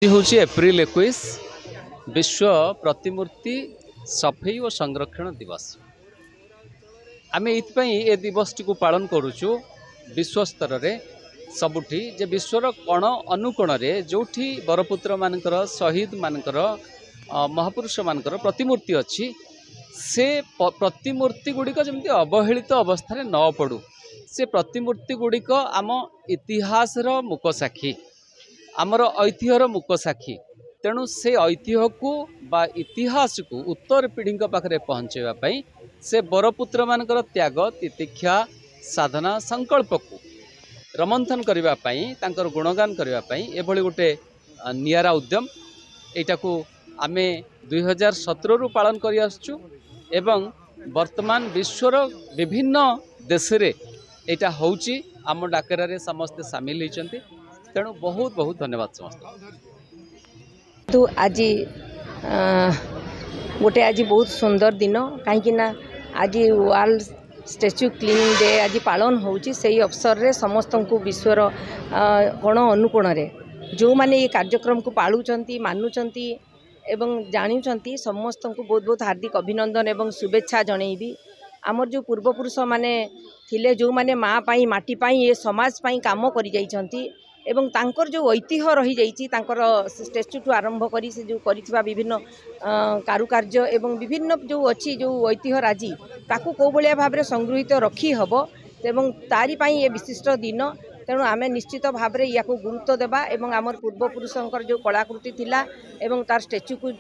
हूँ एप्रिल 21 विश्व प्रतिमूर्ति सफेई और संरक्षण दिवस। आम ये दिवस टी पालन करुचु विश्व स्तर रे सबुठी जे विश्वर कण अनुकोण रे जोठी बरपुत्र मानकर शहीद मानकर महापुरुष मानकर प्रतिमूर्ति अच्छी से प्रतिमूर्ति गुड़िक जमी अवहेलित अवस्था न पड़ू से प्रतिमूर्ति गुड़िक आम इतिहास मुक साक्षी आमर ऐतिह्यर मुक साक्षी तेणु से ऐतिह्य को बा इतिहास को उत्तर पीढ़ी पाखे पहुँचाई से बरपुत्र मानकर त्याग तितिक्षा साधना संकल्प को रमंथन करने गुणगान करने एभली गोटे नियारा उद्यम यहाँ को आम 2017 रु पालन कर आसुचु एवं वर्तमान विश्वर विभिन्न देश रे यहाँ होची आम डाकरा समस्ते सामिल होती तेणु बहुत बहुत धन्यवाद समस्त। तो आज गोटे आज बहुत सुंदर दिन कहीं आज वर्ल्ड स्टैच्यू क्लीनिंग डे आज पालन होची से अवसर रे समस्त को विश्वर कोण अनुकोण रे जो माने ये कार्यक्रम को पालुचंती मानुचंती एवं जानुचंती समस्त को बहुत बहुत हार्दिक अभिनंदन एवं शुभेच्छा जनईबी। आमर जो पूर्वपुरुष माने थिले जो माने माँ पाई माटी पाई ये समाज पाई काम करि जाइछंती एवं तांकर जो ऐतिह्य रही जाइछि तांकर स्टैच्यू टू आरंभ करी से जो करिथिबा विभिन्न कारुकार्य एवं विभिन्न जो अच्छी जो ऐतिह्य राजी ताकू को भलिया भाबरे संग्रहित रखी हबो एवं तारी पाई ये विशिष्ट दिन तेणु आम निश्चित भाव में या गुरुत्व देवा एवं आमर पूर्वपुरुषंकर जो कलाकृति थिला एवं तार स्टैच्यू को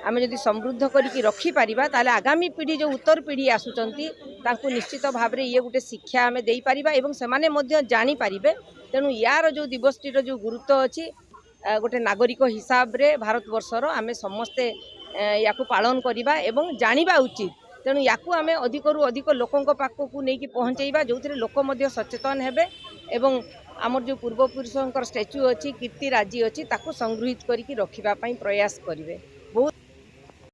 आम जदि समृद्ध करके रखिपर ताले आगामी पीढ़ी जो उत्तर पीढ़ी आसुचंती तांकु निश्चित भाव में ये गोटे शिक्षा आम दे पारिबा एवं सेमाने मध्य जानी पारिबे। तेणु यार जो दिवसटीर जो गुरुत्व अच्छी गोटे नागरिक हिसाब रे भारत वर्षर आम समस्ते या पालन करवा एवं जानिबा उचित। तेणु या आम अधिकरू अधिक लोकों पाखक नहीं पहुँचेबा जो लोक मध्य सचेतन हेबे एवं आमर जो पूर्वपुरुषंकर स्टैच्यू अच्छी कीर्ति राजी अच्छी ताकू संगृहित करके रखिबा पई प्रयास करिवे।